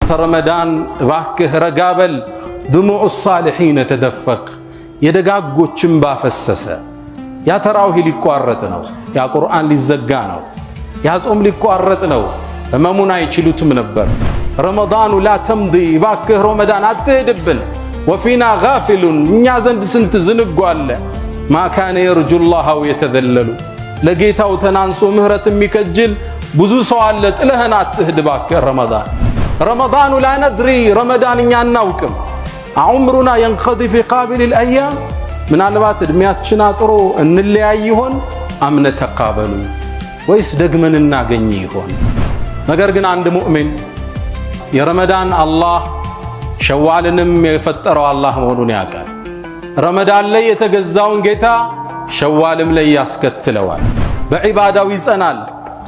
አንተ ረመዳን እባክህ ረጋበል ድሙዑ ሳሊሒን ተደፈቅ የደጋጎችን ባፈሰሰ ያ ተራዊህ ሊቋረጥ ነው ያ ቁርአን ሊዘጋ ነው ያ ጾም ሊቋረጥ ነው ህመሙን አይችሉትም ነበር ረመዳኑ ላ ተምዲ እባክህ ረመዳን አትሄድብን ወፊና ጋፊሉን እኛ ዘንድ ስንት ዝንጉ አለ ማ ካነ የርጁላህ ወየተዘለሉ ለጌታው ተናንሶ ምህረት የሚከጅል ብዙ ሰው አለ ጥለህን አትሄድ እባክህ ረመዳኑ ላ ነድሪ ረመዳን እኛ እናውቅም عمرنا ينقضي في قابل الأيام من البات دمياتنا طرو እንለያይ ይሆን አምነ ተቃበሉ ወይስ ደግመን እናገኝ ይሆን ነገር ግን አንድ ሙእሚን የረመዳን አላህ ሸዋልንም የፈጠረው አላህ መሆኑን ያውቃል ረመዳን ላይ የተገዛውን ጌታ ሸዋልም ላይ ያስከትለዋል በዒባዳው ይጸናል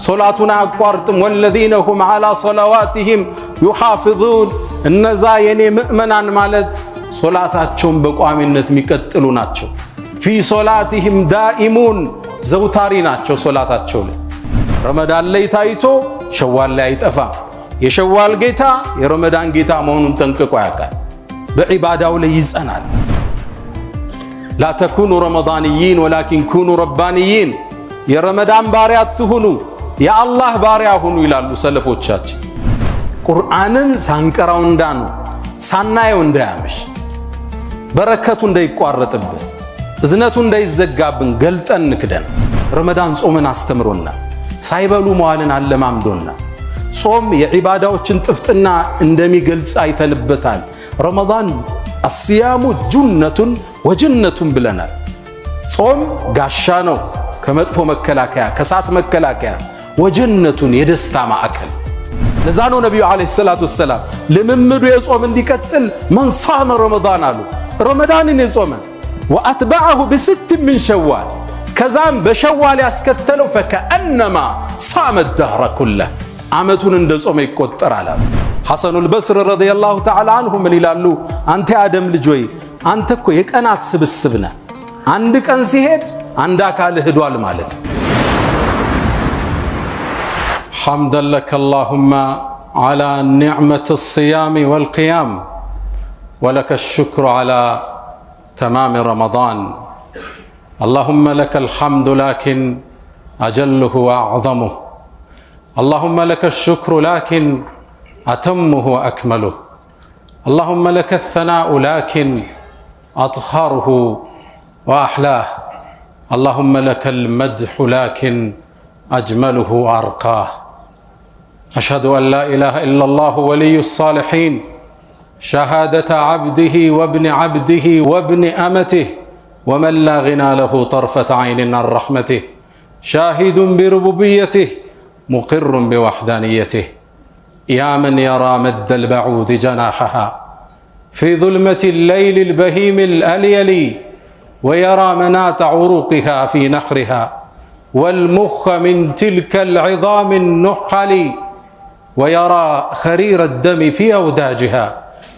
ሶላቱን አቋርጥም ወለዚነ ሁም ዐላ ሶላዋቲሂም ይሐፊዙን እነዛ የኔ ምእመናን ማለት ሶላታቸውን በቋሚነት የሚቀጥሉ ናቸው ፊ ሶላቲሂም ዳኢሙን ዘውታሪ ናቸው ሶላታቸው ላይ ረመዳን ላይ ታይቶ ሸዋል ላይ አይጠፋም የሸዋል ጌታ የረመዳን ጌታ መሆኑን ጠንቅቆ ያውቃል በዒባዳው ላይ ይጸናል ላ ተኩኑ ረመዳንይን ወላኪን ኩኑ ረባንይን የረመዳን ባሪያ አትሁኑ የአላህ ባሪያ ሁኑ ይላሉ ሰለፎቻችን ቁርአንን ሳንቀራው እንዳኑ ሳናየው እንዳያመሽ በረከቱ እንዳይቋረጥብን እዝነቱ እንዳይዘጋብን ገልጠን ንክደን ረመዳን ጾምን አስተምሮና ሳይበሉ መዋልን አለማምዶና ጾም የዒባዳዎችን ጥፍጥና እንደሚገልጽ አይተንበታል ረመዳን الصيام جنة وجنة ብለናል ጾም ጋሻ ነው ከመጥፎ መከላከያ ከሳት መከላከያ ወጀነቱን የደስታ ማዕከል ለዛ ነው ነብዩ አለይሂ ሰላቱ ወሰለም ለምምዱ የጾም እንዲቀጥል من صام رمضان አሉ ረመዳንን የጾመ واتبعه بست من شوال ከዛም በሸዋል ያስከተለው فكأنما صام الدهر كله አመቱን እንደጾመ ይቆጠራል ሐሰኑ البصري رضي الله تعالى عنه ምን ይላሉ አንተ አደም ልጅ ወይ አንተ እኮ የቀናት ስብስብ ነህ አንድ ቀን ሲሄድ አንድ አካል ሄዷል ማለት حمدا لك اللهم على نعمة الصيام والقيام ولك الشكر على تمام رمضان اللهم لك الحمد لكن أجله وأعظمه اللهم لك الشكر لكن أتمه وأكمله اللهم لك الثناء لكن أطهره وأحلاه اللهم لك المدح لكن أجمله وأرقاه أشهد أن لا إله إلا الله ولي الصالحين شهادة عبده وابن عبده وابن أمته ومن لا غنى له طرفة عين عن رحمته شاهد بربوبيته مقر بوحدانيته يا من يرى مد البعوض جناحها في ظلمة الليل البهيم الأليلي ويرى منات عروقها في نحرها والمخ من تلك العظام النحل ويرى خرير الدم في أوداجها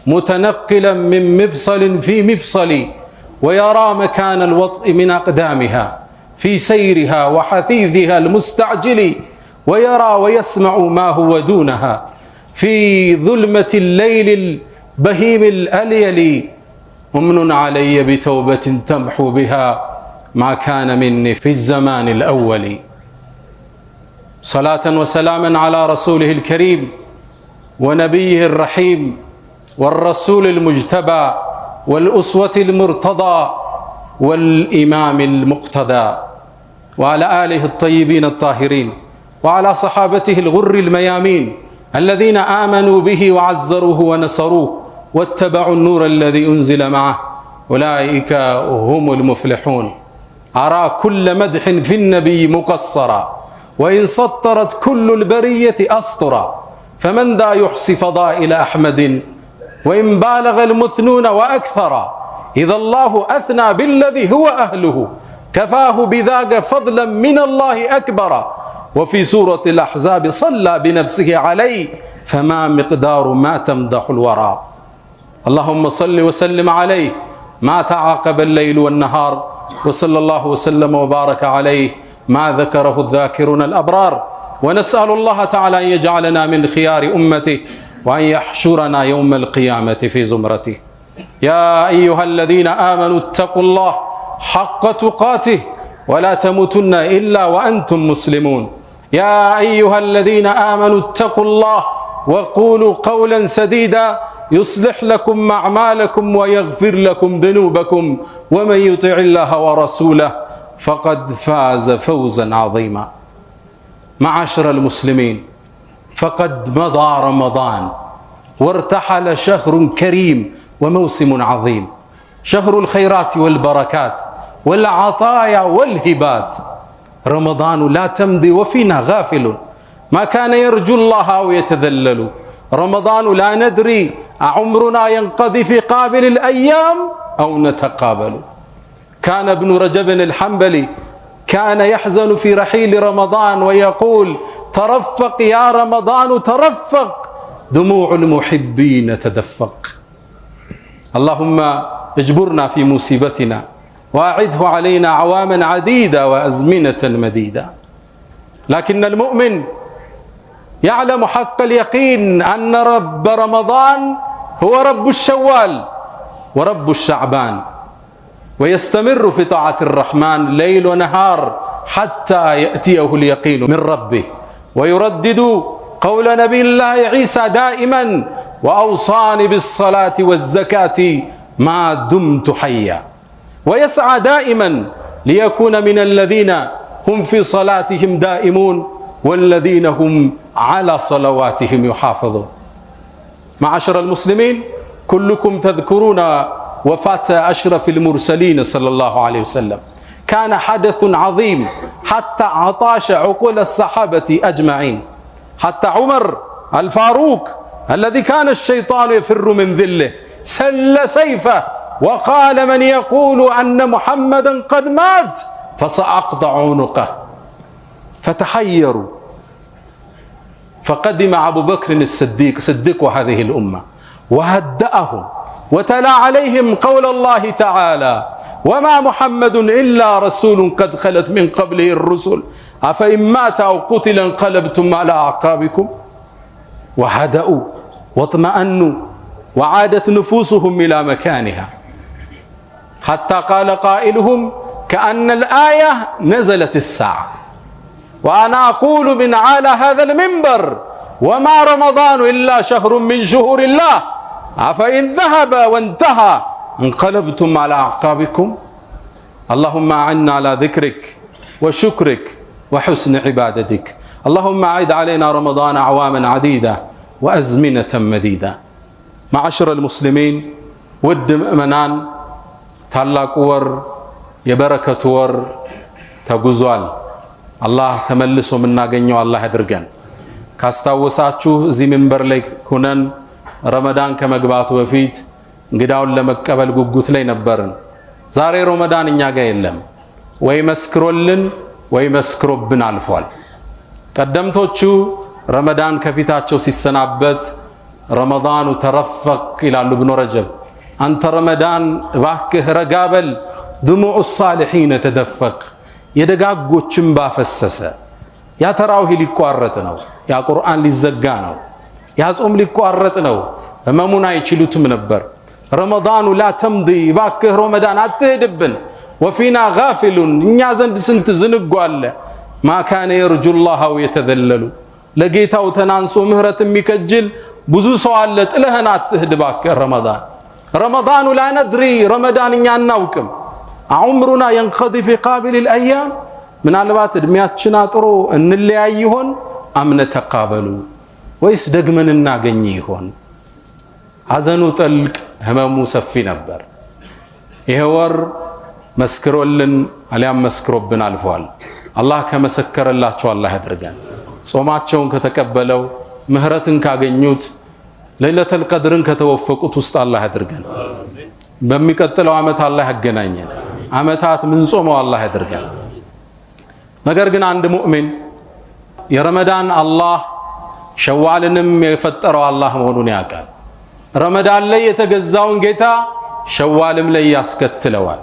متنقلا من مفصل في مفصل ويرى مكان الوطء من أقدامها في سيرها وحثيثها المستعجل ويرى ويسمع ما هو دونها في ظلمة الليل البهيم الأليل ومن علي بتوبة تمحو بها ما كان مني في الزمان الأول صلاة وسلاما على رسوله الكريم ونبيه الرحيم والرسول المجتبى والأسوة المرتضى والإمام المقتدى وعلى آله الطيبين الطاهرين وعلى صحابته الغر الميامين الذين آمنوا به وعزروه ونصروه واتبعوا النور الذي أنزل معه أولئك هم المفلحون أرى كل مدح في النبي مقصرا وإن سطرت كل البرية أسطرا فمن ذا يحصي فضائل أحمد وإن بالغ المثنون وأكثرا إذا الله أثنى بالذي هو أهله كفاه بذاك فضلا من الله أكبر وفي سورة الأحزاب صلى بنفسه عليه فما مقدار ما تمدح الورى اللهم صل وسلم عليه ما تعاقب الليل والنهار وصلى الله وسلم وبارك عليه ما ذكره الذاكرون الأبرار ونسأل الله تعالى أن يجعلنا من خيار أمته وأن يحشرنا يوم القيامة في زمرته. يا أيها الذين آمنوا اتقوا الله حق تقاته ولا تموتن إلا وأنتم مسلمون. يا أيها الذين آمنوا اتقوا الله وقولوا قولا سديدا يصلح لكم أعمالكم ويغفر لكم ذنوبكم ومن يطع الله ورسوله فقد فاز فوزا عظيما. معاشر المسلمين، فقد مضى رمضان وارتحل شهر كريم وموسم عظيم، شهر الخيرات والبركات والعطايا والهبات. رمضان لا تمضي وفينا غافل ما كان يرجو الله أو يتذلل. رمضان لا ندري أعمرنا ينقضي في قابل الأيام أو نتقابل. كان ابن رجب الحنبلي كان يحزن في رحيل رمضان ويقول: ترفق يا رمضان ترفق، دموع المحبين تدفق. اللهم اجبرنا في مصيبتنا وأعده علينا عواما عديدة وأزمنة مديدة. لكن المؤمن يعلم حق اليقين أن رب رمضان هو رب الشوال ورب الشعبان، ويستمر في طاعة الرحمن ليل ونهار حتى يأتيه اليقين من ربه، ويردد قول نبي الله عيسى دائما: وأوصاني بالصلاة والزكاة ما دمت حيا. ويسعى دائما ليكون من الذين هم في صلاتهم دائمون والذين هم على صلواتهم يحافظون. معاشر المسلمين، كلكم تذكرون وفاة أشرف المرسلين صلى الله عليه وسلم. كان حدث عظيم حتى عطاش عقول الصحابة أجمعين، حتى عمر الفاروق الذي كان الشيطان يفر من ذله سل سيفه وقال: من يقول أن محمدا قد مات فسأقطع عنقه. فتحيروا، فقدم أبو بكر الصديق صديق هذه الأمة وهدأهم وتلا عليهم قول الله تعالى: وما محمد إلا رسول قد خلت من قبله الرسل أفإن مات أو قتل انقلبتم على أعقابكم. وهدأوا واطمأنوا وعادت نفوسهم إلى مكانها، حتى قال قائلهم: كأن الآية نزلت الساعة. وأنا أقول من على هذا المنبر: وما رمضان إلا شهر من شهور الله أفإن ذهب وانتهى انقلبتم على أعقابكم. اللهم أعنا على ذكرك وشكرك وحسن عبادتك. اللهم أعد علينا رمضان أعواما عديدة وأزمنة مديدة. معاشر المسلمين، ود مؤمنان، ታላቁ ወር የበረከቱ ወር ተጉዟል። አላህ ተመልሶ የምናገኘው አላህ ያድርገን። ካስታወሳችሁ እዚህ መንበር ላይ ሆነን ረመዳን ከመግባቱ በፊት እንግዳውን ለመቀበል ጉጉት ላይ ነበርን። ዛሬ ረመዳን እኛ ጋር የለም። ወይ መስክሮልን ወይ መስክሮብን አልፏል። ቀደምቶቹ ረመዳን ከፊታቸው ሲሰናበት ረመዳኑ ተረፈቅ ይላሉ ኢብኑ ረጀብ። አንተ ረመዳን እባክህ ረጋበል፣ ድሙዑ ሳሊሒን ተደፈቅ፣ የደጋጎችን ባፈሰሰ። ያ ተራዊህ ሊቋረጥ ነው፣ ያ ቁርአን ሊዘጋ ነው፣ ያ ጾም ሊቋረጥ ነው። ህመሙን አይችሉትም ነበር። ረመዳኑ ላ ተምዲ፣ እባክህ ረመዳን አትሄድብን። ወፊና ጋፊሉን፣ እኛ ዘንድ ስንት ዝንጉ አለ። ማ ካነ የርጁላህ የተዘለሉ፣ ለጌታው ተናንሶ ምህረት የሚከጅል ብዙ ሰው አለ። ጥለህን አትሄድ እባክህ ረመዳን። ረመዳኑ ላ ነድሪ፣ ረመዳን እኛ አናውቅም። ዑምሩና የንቀዲ ፊ ቃቢል ልአያም፣ ምናልባት እድሜያችን አጥሮ እንለያይ ይሆን? አምነ ተቃበሉ፣ ወይስ ደግመን እናገኝ ይሆን? ሐዘኑ ጥልቅ፣ ህመሙ ሰፊ ነበር። ይሄ ወር መስክሮልን አሊያም መስክሮብን አልፏል። አላህ ከመሰከረላቸው አላህ ያድርገን። ጾማቸውን ከተቀበለው ምህረትን ካገኙት ለይለተል ቀድርን ከተወፈቁት ውስጥ አላህ ያድርገን። በሚቀጥለው ዓመት አላህ ያገናኘን። ዓመታት ምን ጾመው አላህ ያድርገን። ነገር ግን አንድ ሙእሚን የረመዳን አላህ ሸዋልንም የፈጠረው አላህ መሆኑን ያውቃል። ረመዳን ላይ የተገዛውን ጌታ ሸዋልም ላይ ያስከትለዋል።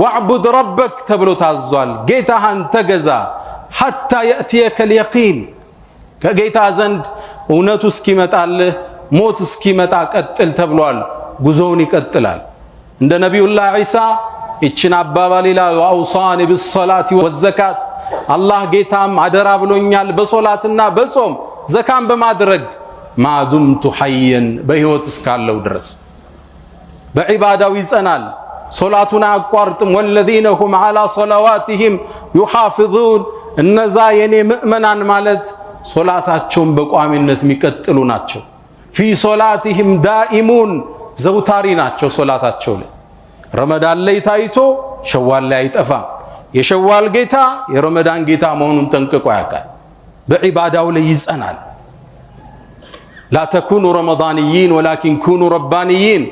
ወዕቡድ ረበክ ተብሎ ታዟል። ጌታህን ተገዛ ሐታ የእትየከል የቂን፣ ከጌታ ዘንድ እውነቱ እስኪመጣልህ ሞት እስኪመጣ ቀጥል ተብሏል። ጉዞውን ይቀጥላል። እንደ ነቢዩላህ ዒሳ እችን አባባል ይላል ወአውሳኒ ቢሰላቲ ወዘካት አላህ ጌታም አደራ ብሎኛል በሶላትና በጾም ዘካን በማድረግ ማዱምቱ ሐየን በህይወት እስካለው ድረስ በዒባዳው ይጸናል። ሶላቱን አያቋርጥም። ወለዚነ ሁም ዐላ ሶላዋቲሂም ዩሓፊዙን እነዛ የኔ ምእመናን ማለት ሶላታቸውን በቋሚነት የሚቀጥሉ ናቸው። ፊ ሶላቲሂም ዳኢሙን ዘውታሪ ናቸው። ሶላታቸው ላይ ረመዳን ላይ ታይቶ ሸዋል ላይ አይጠፋም። የሸዋል ጌታ የረመዳን ጌታ መሆኑን ጠንቅቆ ያውቃል። በዒባዳው ላይ ይጸናል። ላ ተኩኑ ረመዳንይን ወላኪን ኩኑ ረባንይን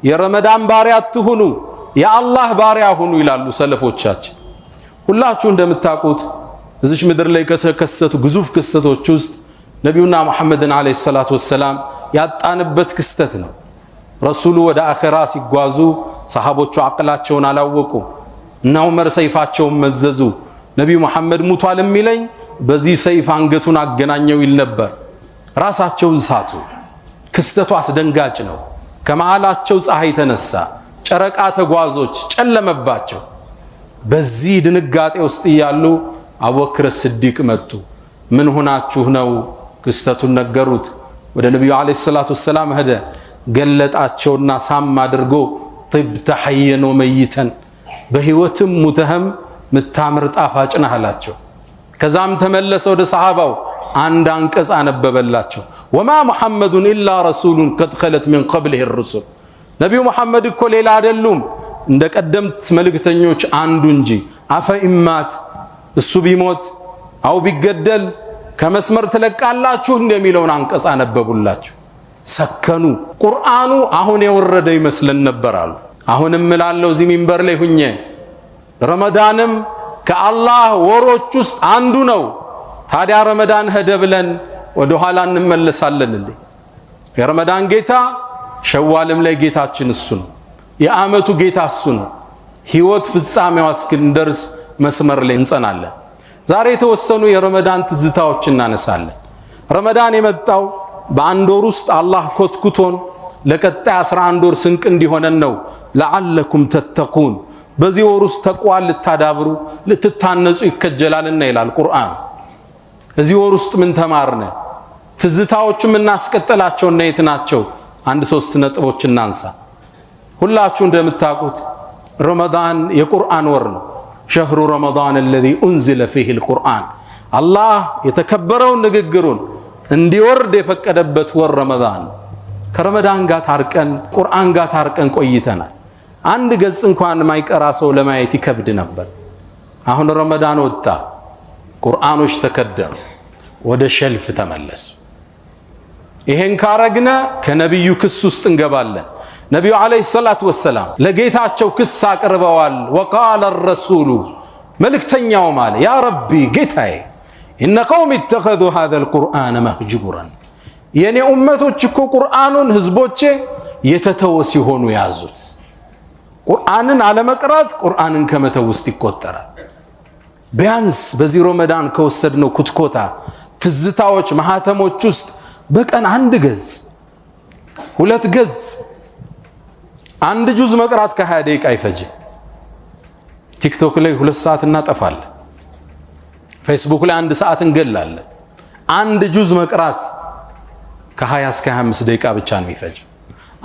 የረመዳን ባሪያ አትሁኑ የአላህ ባሪያ ሁኑ ይላሉ ሰለፎቻችን። ሁላችሁ እንደምታውቁት እዚች ምድር ላይ ከተከሰቱ ግዙፍ ክስተቶች ውስጥ ነቢዩና ሙሐመድን ዓለይሂ ሰላቱ ወሰላም ያጣንበት ክስተት ነው። ረሱሉ ወደ አኺራ ሲጓዙ ሰሃቦቹ አቅላቸውን አላወቁ እና ዑመር ሰይፋቸውን መዘዙ። ነቢዩ ሙሐመድ ሙቷል የሚለኝ በዚህ ሰይፍ አንገቱን አገናኘው ይል ነበር። ራሳቸውን ሳቱ። ክስተቱ አስደንጋጭ ነው። ከመሃላቸው ፀሐይ ተነሳ፣ ጨረቃ ተጓዞች ጨለመባቸው። በዚህ ድንጋጤ ውስጥ እያሉ አቡበክር ስዲቅ መጡ። ምን ሆናችሁ ነው? ክስተቱን ነገሩት። ወደ ነቢዩ ዓለይሂ ሰላቱ ወሰላም ሄደ። ገለጣቸውና ሳም አድርጎ ጥብተ ሐየን ወመይተን በህይወትም ሙተህም ምታምር ጣፋጭ ነህ አላቸው። ከዛም ተመለሰ ወደ ሰሃባው አንድ አንቀጽ አነበበላቸው። ወማ ሙሐመዱን ኢላ ረሱሉን ቀድ ኸለት ሚን ቀብሊሂ ሩሱል ነቢዩ ሙሐመድ እኮ ሌላ አይደሉም እንደ ቀደምት መልእክተኞች አንዱ እንጂ አፈኢማት እሱ ቢሞት አው ቢገደል ከመስመር ትለቃላችሁ እንደሚለውን አንቀጽ አነበቡላቸው። ሰከኑ። ቁርአኑ አሁን የወረደ ይመስለን ነበር አሉ። አሁንም እላለሁ እዚህ ሚንበር ላይ ሁኜ ረመዳንም ከአላህ ወሮች ውስጥ አንዱ ነው። ታዲያ ረመዳን ሄደ ብለን ወደ ኋላ እንመለሳለን እንዴ? የረመዳን ጌታ ሸዋልም ላይ ጌታችን እሱ ነው። የዓመቱ ጌታ እሱ ነው። ህይወት ፍጻሜዋ እስክንደርስ መስመር ላይ እንጸናለን። ዛሬ የተወሰኑ የረመዳን ትዝታዎች እናነሳለን። ረመዳን የመጣው በአንድ ወር ውስጥ አላህ ኮትኩቶን ለቀጣይ 11 ወር ስንቅ እንዲሆነን ነው። ለዓለኩም ተተቁን በዚህ ወር ውስጥ ተቋል ልታዳብሩ ልትታነጹ ይከጀላልና ይላል ቁርአን። እዚህ ወር ውስጥ ምን ተማርነ? ትዝታዎቹም እናስቀጥላቸው እና የት ናቸው? አንድ 3 ነጥቦች እናንሳ። ሁላችሁ እንደምታውቁት ረመዳን የቁርአን ወር ነው። ሸህሩ ረመዳን الذي انزل فيه القرآن አላህ የተከበረውን ንግግሩን እንዲወርድ የፈቀደበት ወር ረመዳን። ከረመዳን ጋር ታርቀን ቁርአን ጋር ታርቀን ቆይተናል። አንድ ገጽ እንኳን ማይቀራ ሰው ለማየት ይከብድ ነበር። አሁን ረመዳን ወጣ፣ ቁርአኖች ተከደሩ፣ ወደ ሸልፍ ተመለሱ። ይሄን ካረግነ ከነብዩ ክስ ውስጥ እንገባለን። ነቢዩ ዓለይሂ ሰላቱ ወሰላም ለጌታቸው ክስ አቅርበዋል። ወቃለ ረሱሉ መልእክተኛው ማለ ያ ረቢ ጌታዬ ኢነ ቀውም ኢተኸዙ ሃዘል ቁርአነ መህጁራን የኔ ኡመቶች እኮ ቁርአኑን ህዝቦቼ የተተወ ሲሆኑ ያዙት። ቁርአንን አለመቅራት ቁርአንን ከመተው ውስጥ ይቆጠራል። ቢያንስ በዚህ ረመዳን ከወሰድነው ኩትኮታ ትዝታዎች ማህተሞች ውስጥ በቀን 1 ገጽ 2 ገጽ 1 ጁዝ መቅራት ከ20 ደቂቃ አይፈጅም። ቲክቶክ ላይ 2 ሰዓት እናጠፋለን። ፌስቡክ ላይ 1 ሰዓት እንገላለን። 1 ጁዝ መቅራት ከ20 እስከ 25 ደቂቃ ብቻ ነው የሚፈጅ።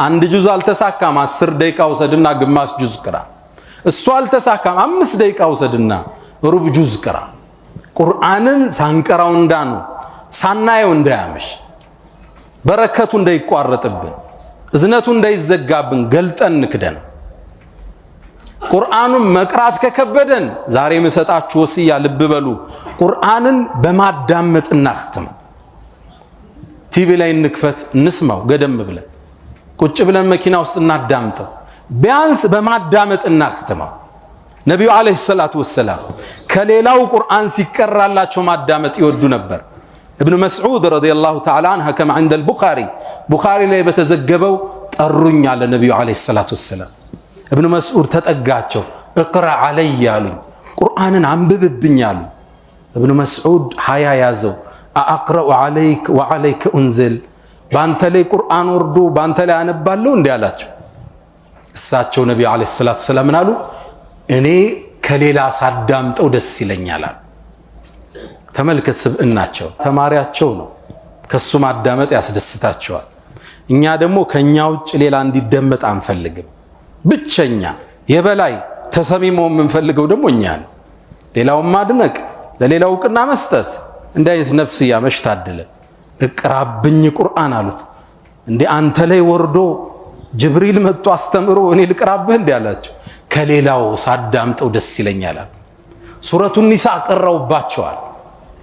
1 ጁዝ አልተሳካም 10 ደቂቃ ወሰድና ግማሽ ጁዝ ቅራ። እሱ አልተሳካም 5 ደቂቃ ወሰድና ሩብ ጁዝ ቅራ። ቁርአንን ሳንቀራው እንዳኑ ሳናየው እንዳያመሽ በረከቱ እንዳይቋረጥብን እዝነቱ እንዳይዘጋብን ገልጠን ንክደን። ቁርአኑን መቅራት ከከበደን ዛሬ መሰጣችሁ ወሲያ ልብ በሉ። ቁርአንን በማዳመጥ እናختም። ቲቪ ላይ እንክፈት እንስማው፣ ገደም ብለን ቁጭ ብለን መኪና ውስጥ እናዳምጠው። ቢያንስ በማዳመጥ እናختመው። ነቢዩ ዓለይሂ ሰላቱ ወሰላም ከሌላው ቁርአን ሲቀራላቸው ማዳመጥ ይወዱ ነበር። ابن مسعود رضي الله تعالى عنه كما عند البخاري ላይ በተዘገበው ጠሩኝ አለ ነብዩ አለይሂ ሰላቱ ወሰለም። ابن مسعود ተጠጋቸው اقرا علي ያሉኝ ቁርአንን አንብብብኝ አሉ። ابن مسعود ሀያ ያዘው اقرا عليك وعليك انزل ባንተ ላይ ቁርአን ወርዶ ባንተ ላይ አነባለሁ እንዴ አላቸው። እሳቸው ነብዩ አለይሂ ሰላቱ ሰላም አሉ እኔ ከሌላ ሳዳምጠው ደስ ይለኛል አሉ። ተመልከት ስብዕናቸው፣ ተማሪያቸው ነው፣ ከሱ ማዳመጥ ያስደስታቸዋል። እኛ ደግሞ ከኛ ውጭ ሌላ እንዲደመጥ አንፈልግም። ብቸኛ የበላይ ተሰሚሞ የምንፈልገው ደግሞ እኛ ነው። ሌላውን ማድነቅ፣ ለሌላው ዕውቅና መስጠት እንደ አይነት ነፍስያ መሽታደለ። እቅራብኝ ቁርአን አሉት። እንዴ አንተ ላይ ወርዶ ጅብሪል መጥቶ አስተምሮ እኔ ልቅራብህ እንዴ አላቸው። ከሌላው ሳዳምጠው ደስ ይለኛል። ሱረቱ ኒሳ ቀራውባቸዋል።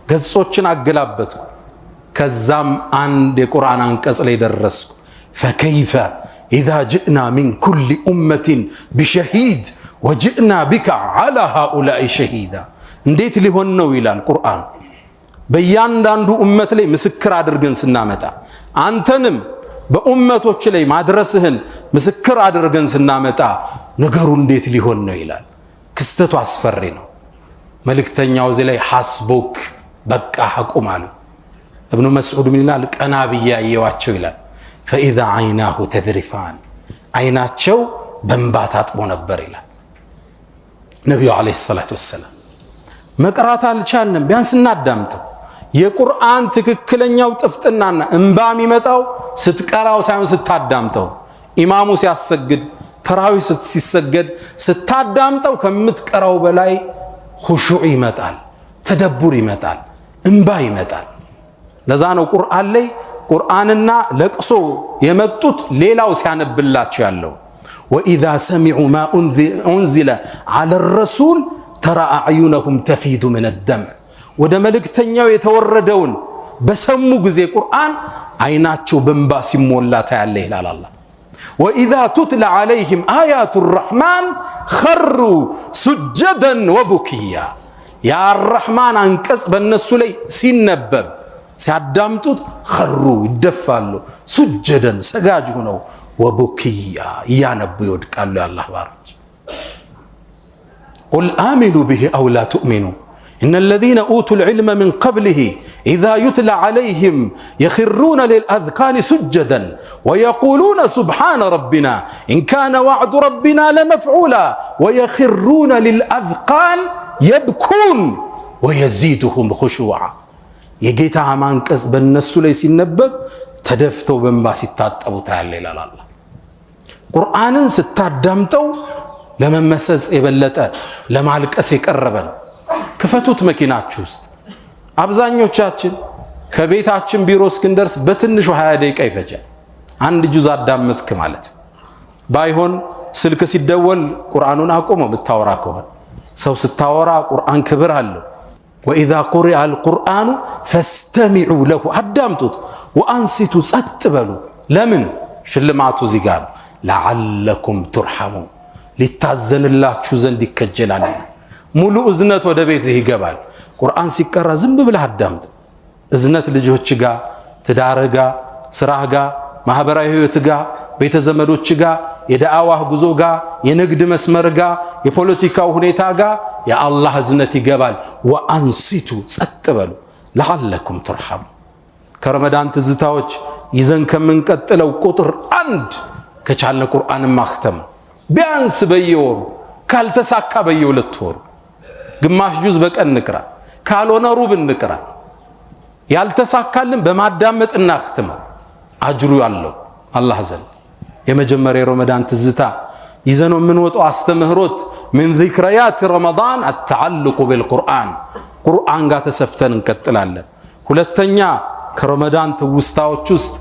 ገጾችን አገላበጥኩ። ከዛም አንድ የቁርአን አንቀጽ ላይ ደረስኩ። ፈከይፈ ኢዛ ጅእና ሚን ኩሊ ኡመቲን ቢሸሂድ ወጅእና ቢከ ዐላ ሃኡላኢ ሸሂዳ። እንዴት ሊሆን ነው ይላል ቁርአን። በእያንዳንዱ ኡመት ላይ ምስክር አድርገን ስናመጣ አንተንም በኡመቶች ላይ ማድረስህን ምስክር አድርገን ስናመጣ ነገሩ እንዴት ሊሆን ነው ይላል። ክስተቱ አስፈሪ ነው። መልእክተኛው እዚህ ላይ ሐስቡክ በቃ አቁም አሉ። እብኑ መስዑድ ምን ይላል? ቀና ብዬ አየዋቸው ይላል። ፈኢዛ ዐይናሁ ተዝሪፋን አይናቸው በእንባ ታጥቦ ነበር ይላል ነቢዩ ዓለይሂ ሰላቱ ወሰላም። መቅራት አልቻልንም፣ ቢያንስ እናዳምጠው። የቁርአን ትክክለኛው ጥፍጥናና እንባ የሚመጣው ስትቀራው ሳይሆን ስታዳምጠው። ኢማሙ ሲያሰግድ ተራዊህ ሲሰገድ ስታዳምጠው ከምትቀራው በላይ ኹሹዕ ይመጣል፣ ተደቡር ይመጣል፣ እንባ ይመጣል። ለዛ ነው ቁርአን ላይ ቁርአንና ለቅሶ የመጡት ሌላው ሲያነብላቸው ያለው። ወኢዛ ሰሚዑ ማ ኡንዚለ ዐለ ረሱል ተራ አዕዩነሁም ተፊዱ ሚነ ደምዕ። ወደ መልእክተኛው የተወረደውን በሰሙ ጊዜ ቁርአን አይናቸው በእንባ ሲሞላ ታያለ ይላል አላህ። ወኢዛ ቱትላ ዐለይሂም አያቱ ረሕማን ኸሩ ሱጀደን ወቡኪያ። የአረሕማን አንቀጽ በእነሱ ላይ ሲነበብ ሲያዳምጡት ኸሩ ይደፋሉ፣ ሱጀደን ሰጋጅ ሆነው፣ ወቡኪያ እያነቡ ይወድቃሉ። የአላህ ባሮች ቁል አሚኑ ብሂ አው ላ ትእሚኑ ኢነ ለዚነ ኡቱል ዒልመ ሚን ቀብሊሂ ኢዛ ዩትላ ዐለይሂም የኽሩነ ሊልአዝቃኒ ሱጀደን ወየቁሉነ ሱብሓነ ረቢና ኢን ካነ ወዕዱ ረቢና ለመፍዑላ ወየኽሩነ ሊልአዝቃን የብኩን ወየዚድሁም ኹሹዓ። የጌታ አንቀጽ በእነሱ ላይ ሲነበብ ተደፍተው በእንባ ሲታጠቡ ታያለ ይላል አላህ። ቁርአንን ስታዳምጠው ለመመሰጽ የበለጠ ለማልቀስ የቀረበ ነው። ክፈቱት መኪናችሁ ውስጥ። አብዛኞቻችን ከቤታችን ቢሮ እስክንደርስ በትንሹ 20 ደቂቃ ይፈጃል። አንድ ጁዝ አዳመጥክ ማለት ባይሆን ስልክ ሲደወል ቁርአኑን አቆመው ብታወራ ከሆነ። ሰው ስታወራ ቁርአን ክብር አለው። ወኢዛ ቁሪአ አልቁርአኑ ፈስተሚዑ ለሁ አዳምጡት፣ ወአንሲቱ ጸጥ በሉ። ለምን? ሽልማቱ እዚህ ጋር ነው። ለዓለኩም ቱርሐሙን ሊታዘንላችሁ ዘንድ ይከጀላል። ሙሉ እዝነት ወደ ቤትህ ይገባል። ቁርአን ሲቀራ ዝም ብለህ አዳምጥ። እዝነት ልጆች ጋር፣ ትዳርህ ጋር፣ ስራህ ጋር፣ ማህበራዊ ህይወት ጋር፣ ቤተ ዘመዶች ጋር፣ የዳዕዋህ ጉዞ ጋር፣ የንግድ መስመር ጋር፣ የፖለቲካው ሁኔታ ጋር የአላህ እዝነት ይገባል። ወአንሲቱ ጸጥ በሉ ለዓለኩም ቱርሐሙ። ከረመዳን ትዝታዎች ይዘን ከምንቀጥለው ቁጥር 1 ከቻልነ ቁርአንን ማክተም ቢያንስ በየወሩ ካልተሳካ በየ2 ወሩ ግማሽ ጁዝ በቀን እንቅራ፣ ካልሆነ ሩብ እንቅራ። ያልተሳካልን በማዳመጥ እናክትመው። አጅሩ ያለው አላህ ዘንድ። የመጀመሪያ ረመዳን ትዝታ ይዘነው የምንወጣው አስተምህሮት ምን ዚክረያት ረመዳን አተዓልቁ ቢልቁርአን፣ ቁርአን ጋር ተሰፍተን እንቀጥላለን። ሁለተኛ ከረመዳን ትውስታዎች ውስጥ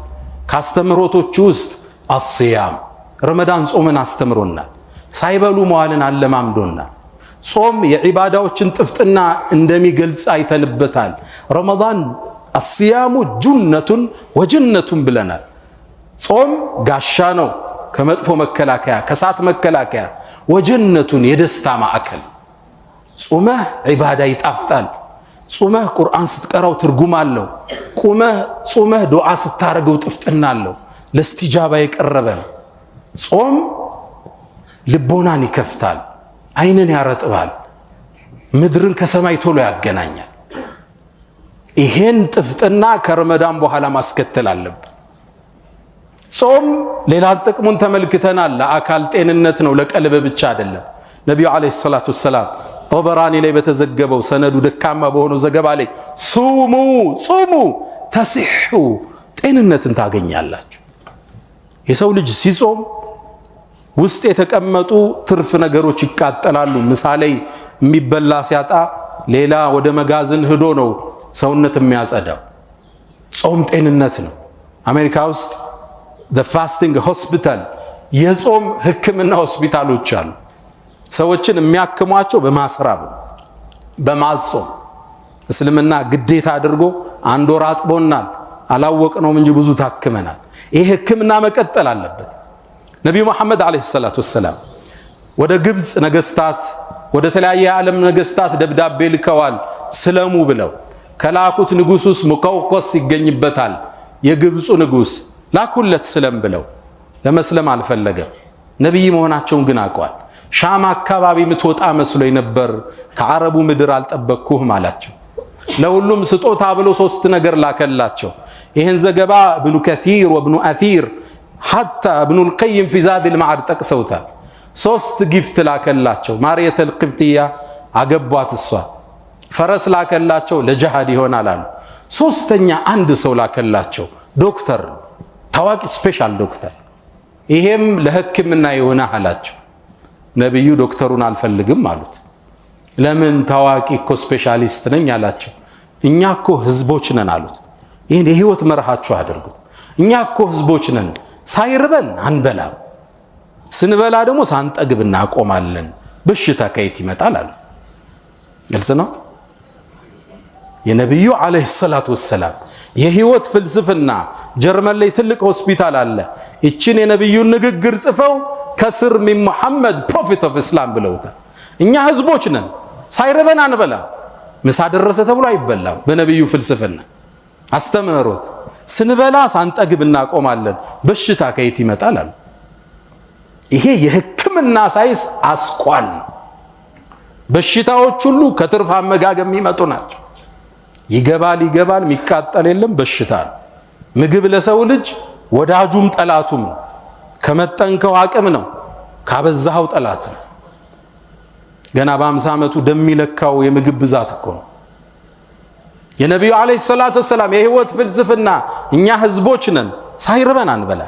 ካስተምህሮቶች ውስጥ አስያም፣ ረመዳን ጾምን አስተምሮናል። ሳይበሉ መዋልን አለማምዶናል። ጾም የዒባዳዎችን ጥፍጥና እንደሚገልጽ አይተንበታል። ረመዳን አስያሙ ጁነቱን ወጀነቱን ብለናል። ጾም ጋሻ ነው፣ ከመጥፎ መከላከያ፣ ከሳት መከላከያ፣ ወጀነቱን የደስታ ማዕከል። ጾመህ ዒባዳ ይጣፍጣል። ጾመህ ቁርአን ስትቀራው ትርጉም አለው። ጾመህ ዱዓ ስታረገው ጥፍጥና አለው። ለእስቲጃባ የቀረበ ነው። ጾም ልቦናን ይከፍታል፣ አይንን ያረጥባል፣ ምድርን ከሰማይ ቶሎ ያገናኛል። ይሄን ጥፍጥና ከረመዳን በኋላ ማስከተል አለብን። ጾም ሌላ ጥቅሙን ተመልክተናል። ለአካል ጤንነት ነው፣ ለቀልብ ብቻ አይደለም። ነብዩ አለይሂ ሰላቱ ወሰላም ጦበራኒ ላይ በተዘገበው ሰነዱ ደካማ በሆነው ዘገባ ላይ ሱሙ ጾሙ ተሲሑ ጤንነትን ታገኛላችሁ። የሰው ልጅ ሲጾም ውስጥ የተቀመጡ ትርፍ ነገሮች ይቃጠላሉ። ምሳሌ የሚበላ ሲያጣ ሌላ ወደ መጋዘን ሄዶ ነው ሰውነት የሚያጸዳው። ጾም ጤንነት ነው። አሜሪካ ውስጥ the fasting hospital የጾም ህክምና ሆስፒታሎች አሉ። ሰዎችን የሚያክሟቸው በማስራብ በማጾም እስልምና ግዴታ አድርጎ አንድ ወር አጥቦናል። አላወቅነውም እንጂ ብዙ ታክመናል። ይሄ ህክምና መቀጠል አለበት። ነብዩ መሐመድ አለይሂ ሰላቱ ወሰላም ወደ ግብጽ ነገስታት ወደ ተለያየ ዓለም ነገስታት ደብዳቤ ልከዋል ስለሙ ብለው። ከላኩት ንጉስ ውስጥ ሙቀውቀስ ይገኝበታል። የግብጹ ንጉስ ላኩለት ስለም ብለው። ለመስለም አልፈለገም። ነብይ መሆናቸውን ግን አውቀዋል። ሻም አካባቢ ምትወጣ መስሎኝ ነበር፣ ከአረቡ ምድር አልጠበቅኩህም አላቸው። ለሁሉም ስጦታ ብሎ 3 ነገር ላከላቸው። ይህን ዘገባ ኢብኑ ከሲር ወኢብኑ አሲር ሐታ ኢብኑ አልቀይም ፊ ዛዲል መዓድ ጠቅሰውታል። 3 ጊፍት ላከላቸው። ማርየተል ቅብጥያ አገቧት እሷ። ፈረስ ላከላቸው፣ ለጂሃድ ይሆናል አሉ። 3ኛ አንድ ሰው ላከላቸው፣ ዶክተር ነው፣ ታዋቂ ስፔሻል ዶክተር። ይሄም ለህክምና ይሆናል አላቸው። ነብዩ ዶክተሩን አልፈልግም አሉት። ለምን? ታዋቂ እኮ ስፔሻሊስት ነኝ አላቸው። እኛ እኮ ህዝቦች ነን አሉት። ይሄን የህይወት መርሃችሁ አድርጉት። እኛ እኮ ህዝቦች ነን፣ ሳይርበን አንበላም፣ ስንበላ ደግሞ ሳንጠግብ እናቆማለን። በሽታ ከየት ይመጣል አሉ። ግልጽ ነው። የነብዩ አለይሂ ሰላቱ ወሰላም የህይወት ፍልስፍና ጀርመን ላይ ትልቅ ሆስፒታል አለ። እቺን የነብዩን ንግግር ጽፈው ከስር ሚን መሐመድ ፕሮፌት ኦፍ ኢስላም ብለውታል። እኛ ህዝቦች ነን፣ ሳይረበን አንበላም፣ ምሳ ደረሰ ተብሎ አይበላም። በነብዩ ፍልስፍና አስተምህሮት ስንበላ ሳንጠግብ እናቆማለን። በሽታ ከየት ይመጣል አሉ። ይሄ የህክምና ሳይንስ አስኳል ነው። በሽታዎች ሁሉ ከትርፍ አመጋገብ የሚመጡ ናቸው። ይገባል የሚቃጠል የለም፣ በሽታ ነው። ምግብ ለሰው ልጅ ወዳጁም ጠላቱም ነው። ከመጠንከው አቅም ነው፣ ካበዛው ጠላት ነው። ገና በ50 ዓመቱ ደም የሚለካው የምግብ ብዛት እኮ ነው። የነብዩ አለይሂ ሰላቱ ወሰላም የህይወት ፍልስፍና እኛ ህዝቦች ነን፣ ሳይርበን አንበላ፣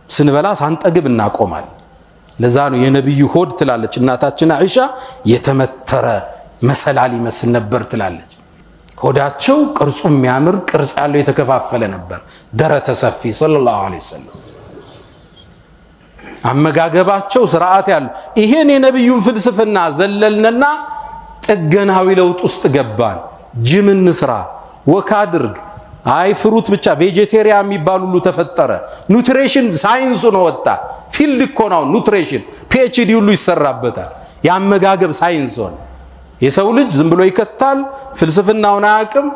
ስንበላ ሳንጠግብ እናቆማል። ለዛ ነው የነብዩ ሆድ ትላለች እናታችን አይሻ የተመተረ መሰላል ይመስል ነበር ትላለች። ሆዳቸው ቅርጹ የሚያምር ቅርጽ ያለው የተከፋፈለ ነበር፣ ደረተ ሰፊ ሰለላሁ ዐለይሂ ወሰለም። አመጋገባቸው ስርዓት ያለው። ይሄን የነብዩን ፍልስፍና ዘለልንና ጥገናዊ ለውጥ ውስጥ ገባን። ጂም እንስራ፣ ወክ አድርግ፣ አይ ፍሩት ብቻ ቬጀቴሪያን የሚባል ሁሉ ተፈጠረ። ኑትሪሽን ሳይንሱ ነው ወጣ። ፊልድ እኮ ነው ኑትሪሽን፣ ፒኤችዲ ሁሉ ይሰራበታል። የአመጋገብ ሳይንስ ሆነ። የሰው ልጅ ዝም ብሎ ይከታል፣ ፍልስፍናውን አያውቅም።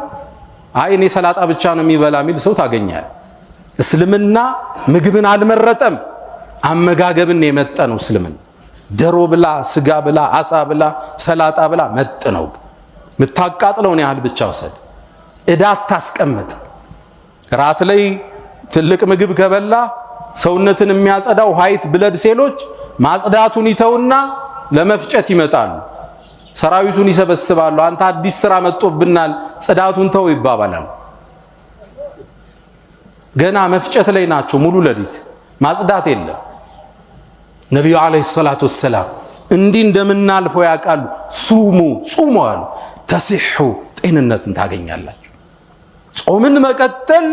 አይ እኔ ሰላጣ ብቻ ነው የሚበላ የሚል ሰው ታገኛል። እስልምና ምግብን አልመረጠም፣ አመጋገብን የመጠነው እስልምና። ደሮ ብላ፣ ስጋ ብላ፣ አሳ ብላ፣ ሰላጣ ብላ መጥነው። ምታቃጥለውን ያህል ብቻ ወሰድ። እዳት ታስቀምጥ። ራት ላይ ትልቅ ምግብ ከበላ ሰውነትን የሚያጸዳው ዋይት ብለድ ሴሎች ማጽዳቱን ይተውና ለመፍጨት ይመጣሉ። ሰራዊቱን ይሰበስባሉ። አንተ አዲስ ስራ መጥቶብናል ጽዳቱን ተው ይባባላል። ገና መፍጨት ላይ ናቸው ሙሉ ለሊት፣ ማጽዳት የለም። ነብዩ አለይሂ ሰላቱ ወሰላም እንዲህ እንደምናልፈው ያውቃሉ። ሱሙ አሉ፣ ተሲሑ ጤንነትን ታገኛላችሁ። ጾምን መቀጠል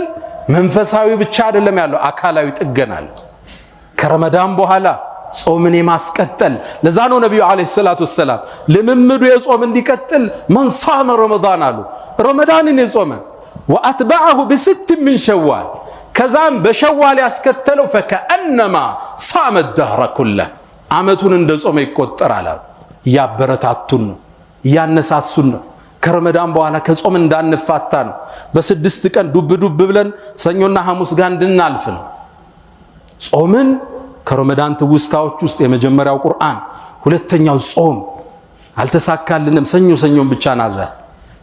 መንፈሳዊ ብቻ አይደለም ያለው፣ አካላዊ ጥገና አለ። ከረመዳን በኋላ ጾምን የማስቀጠል ለዛ ነው ነብዩ አለይሂ ሰላቱ ወሰላም ልምምዱ የጾም እንዲቀጥል መን ሷመ ረመዳን አሉ። ረመዳንን የጾመ ወአትበዐሁ በስት ምን ሸዋል፣ ከዛም በሸዋል ያስከተለው ፈከአነማ ሷመ الدهر كله አመቱን እንደ ጾመ ይቆጠራል። ያበረታቱን ነው፣ ያነሳሱን ነው። ከረመዳን በኋላ ከጾም እንዳንፋታ ነው። በ6 ቀን ዱብ ብለን ሰኞና ሐሙስ ጋር እንድናልፍ ነው። ጾምን ከረመዳን ትውስታዎች ውስጥ የመጀመሪያው ቁርአን፣ ሁለተኛው ጾም። አልተሳካልንም፣ ሰኞን ብቻ ናዛት፣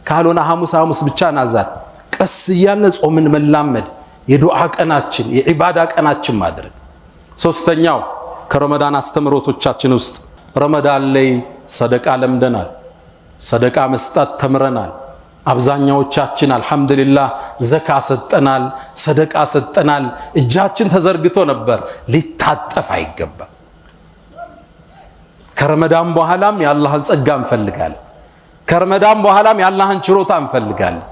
ካልሆነ ሐሙስ ብቻ ናዛት። ቀስ እያለ ጾምን መላመድ የዱዓ ቀናችን የዒባዳ ቀናችን ማድረግ። ሶስተኛው ከረመዳን አስተምሮቶቻችን ውስጥ ረመዳን ላይ ሰደቃ ለምደናል። ሰደቃ መስጠት ተምረናል። አብዛኛዎቻችን አልহামዱሊላህ ዘካ ሰጠናል፣ ሰደቃ ሰጠናል። እጃችን ተዘርግቶ ነበር። ሊታጠፍ አይገባም። ከረመዳን በኋላም የአላህን ጸጋ እንፈልጋለን። ከረመዳን በኋላም የአላህን ችሮታ እንፈልጋለን።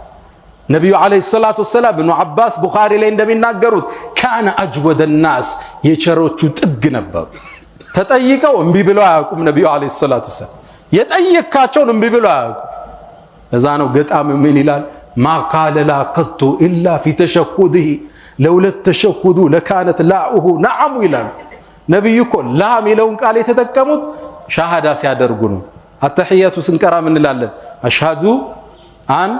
ነብዩ አለይሂ ሰላቱ ወሰላም ኢብኑ አባስ ቡኻሪ ላይ እንደሚናገሩት ካነ አጅወደ الناس የቸሮቹ ጥግ ነበሩ። ተጠይቀው እምቢ ብለው አያውቁም። ነብዩ አለይሂ ሰላቱ ወሰላም የጠየካቸውን እምቢ ብለው አያውቁም። ለዛ ነው ገጣሚው ምን ይላል? ማ ቃለ ላ ቀጡ ኢላ ፊ ተሸሁዲሂ ለውለት ተሸሁዱ ለካነት ላኡሁ ነዓሙ ይላል። ነብዩ እኮ ላ የሚለውን ቃል የተጠቀሙት ሻሃዳ ሲያደርጉ ነው። አተህያቱ ስንቀራ ምን እንላለን? አሽሃዱ አን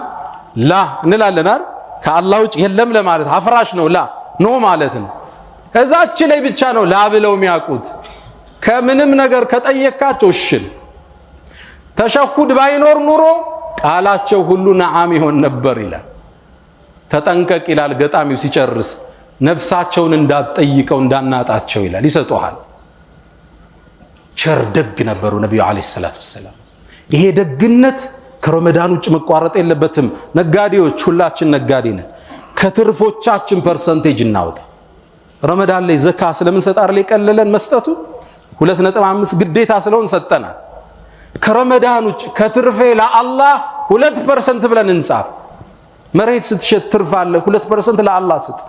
ላ እንላለን አይደል? ከአላህ ውጭ የለም ለማለት አፍራሽ ነው ላ ኖ ማለት ነው። እዛች ላይ ብቻ ነው ላ ብለው የሚያውቁት። ከምንም ነገር ከጠየካቸው እሽል ተሸሁድ ባይኖር ኑሮ ቃላቸው ሁሉ ነዓም ይሆን ነበር ይላል። ተጠንቀቅ ይላል ገጣሚው ሲጨርስ። ነፍሳቸውን እንዳትጠይቀው እንዳናጣቸው ይላል። ይሰጡሃል። ቸር ደግ ነበሩ ነብዩ አለይሂ ሰላቱ ወሰላም። ይሄ ደግነት ከረመዳን ውጭ መቋረጥ የለበትም። ነጋዴዎች ሁላችን ነጋዴ ነን። ከትርፎቻችን ፐርሰንቴጅ እናውጣ። ረመዳን ላይ ዘካ ስለምንሰጥ አይደል የቀለለን መስጠቱ 2.5 ግዴታ ስለሆነ ሰጠናል። ከረመዳን ውጭ ከትርፌ ለአላህ 2% ብለን እንጻፍ። መሬት ስትሸጥ ትርፍ አለ 2% ለአላህ ስጥ።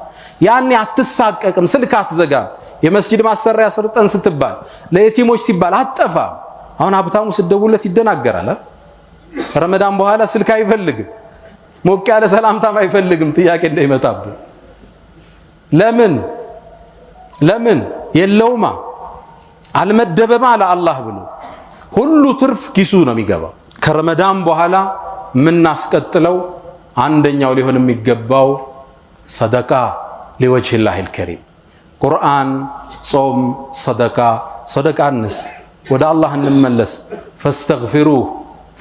ያኔ አትሳቀቅም፣ ስልክ አትዘጋም። የመስጂድ ማሰሪያ ሰርጠን ስትባል ለየቲሞች ሲባል አትጠፋም። አሁን ሀብታሙ ስትደውለት ይደናገራል። ረመዳን በኋላ ስልክ አይፈልግም፣ ሞቅ ያለ ሰላምታም አይፈልግም፣ ጥያቄ እንዳይመጣብህ። ለምን የለውማ አልመደበማ ለአላህ ብሎ ሁሉ ትርፍ ኪሱ ነው የሚገባው። ከረመዳን በኋላ የምናስቀጥለው አንደኛው ሊሆን የሚገባው ሰደቃ ሊወጅሂላሂል ከሪም። ቁርአን፣ ጾም፣ ሰደቃ እንስጥ፣ ወደ አላህ እንመለስ። ፈስተግፊሩሁ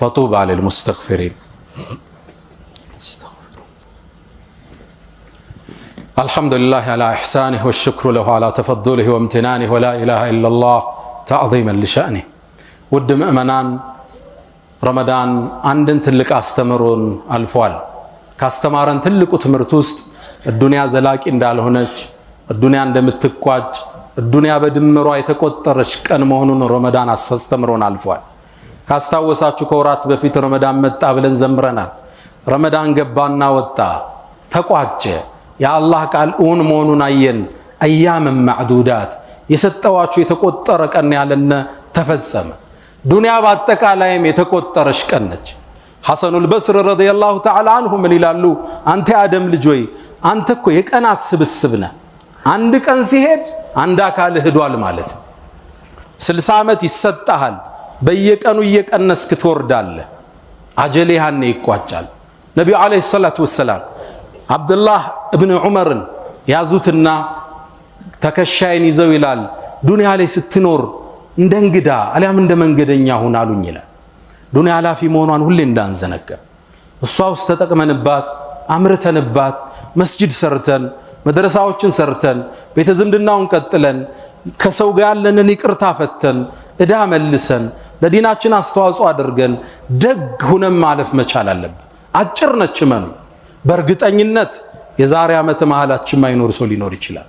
ፈጡባ ሊልሙስተግፊሪን። አልሐምዱሊላህ ዐላ ኢሕሳኒሂ ወሽክሩ ለሁ ዐላ ተፈዱሊሂ ወምትናኒሂ ወላ ኢላሃ ኢለላህ ተዕዚመን ሊሸእኒህ። ውድ ምእመናን ረመዳን አንድን ትልቅ አስተምሮን አልፏል። ካስተማረን ትልቁ ትምህርት ውስጥ ዱንያ ዘላቂ እንዳልሆነች፣ ዱንያ እንደምትቋጭ፣ ዱንያ በድምሯ የተቆጠረች ቀን መሆኑን ረመዳን አስተምሮን አልፏል። ካስታወሳችሁ ከወራት በፊት ረመዳን መጣ ብለን ዘምረናል። ረመዳን ገባና ወጣ፣ ተቋጨ። የአላህ ቃል እውን መሆኑን አየን። አያመን ማዕዱዳት የሰጠዋችሁ የተቆጠረ ቀን ያለነ ተፈጸመ። ዱንያ በአጠቃላይም የተቆጠረች ቀን ነች። ሐሰኑል በስሪ ረዲየላሁ ተዓላ አንሁ ምን ይላሉ? አንተ የአደም ልጅ ሆይ አንተ እኮ የቀናት ስብስብ ነህ። አንድ ቀን ሲሄድ አንድ አካል ሄዷል ማለት ነው። 60 ዓመት ይሰጣሃል። በየቀኑ እየቀነስክ ትወርዳለህ። አጀሌ ያኔ ይቋጫል። ነብዩ አለይሂ ሰላቱ ወሰላም አብዱላህ ኢብኑ ዑመርን ያዙትና ተከሻይን ይዘው ይላል ዱንያ ላይ ስትኖር እንደ እንግዳ አሊያም እንደ መንገደኛ ሁን አሉኝ ይላል። ዱንያ ኃላፊ መሆኗን ሁሌ እንዳንዘነጋ። እሷ ውስጥ ተጠቅመንባት አምርተንባት መስጂድ ሰርተን መድረሳዎችን ሰርተን ቤተ ዝምድናውን ቀጥለን ከሰው ጋር ያለንን ይቅርታ ፈተን እዳ መልሰን ለዲናችን አስተዋጽኦ አድርገን ደግ ሁነን ማለፍ መቻል አለብን። አጭር ነች መኑ። በእርግጠኝነት የዛሬ ዓመት መሃላችን ማይኖር ሰው ሊኖር ይችላል።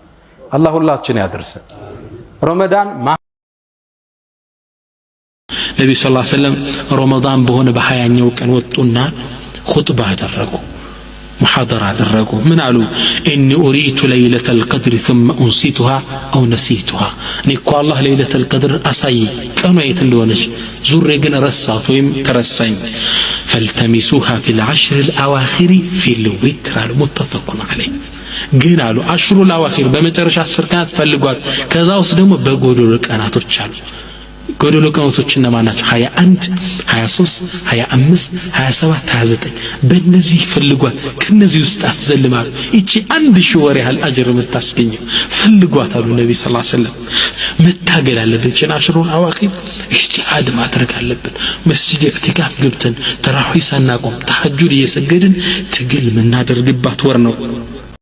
አላህ ሁላችን ያድርሰን። ረመዳን ነብዩ ሰለላሁ ዐለይሂ ወሰለም ረመዳን በሆነ በ20ኛው ቀን ወጡና ኹጥባ አደረጉ፣ ሙሐደራ አደረጉ። ምን አሉ? ኢኒ ኡሪቱ ለይለተል ቀድር ثم انسيتها او نسيتها። እኔ እኮ አላህ ለይለተል ቀድር አሳይ ቀኑ የት እንደሆነች ዙሬ ግን ረሳት ወይም ተረሳኝ። فالتمسوها في العشر الاواخر في الوتر المتفق عليه። ግን አሉ አሽሩ الأواخر በመጨረሻ 10 ቀናት ፈልጓት። ከዛ ውስጥ ደግሞ በጎዶሎ ቀናቶች አሉ። ጎዶሎ ቀናቶች እነማን ናቸው? 21 23 25 27 29 በእነዚህ ፈልጓት። ከነዚህ ውስጥ አትዘልማሉ። እቺ 1000 ወር ያህል አጅር የምታስገኘው ፈልጓት አሉ ነብይ ሰለላሁ ዐለይሂ ወሰለም። መታገል አለብን። አሽሩል አዋኺር ኢጅቲሃድ ማድረግ አለብን። መስጂድ ኢዕቲካፍ ገብተን ተራዊህ ሳናቆም ተሐጁድ እየሰገድን ትግል የምናደርግባት ወር ነው።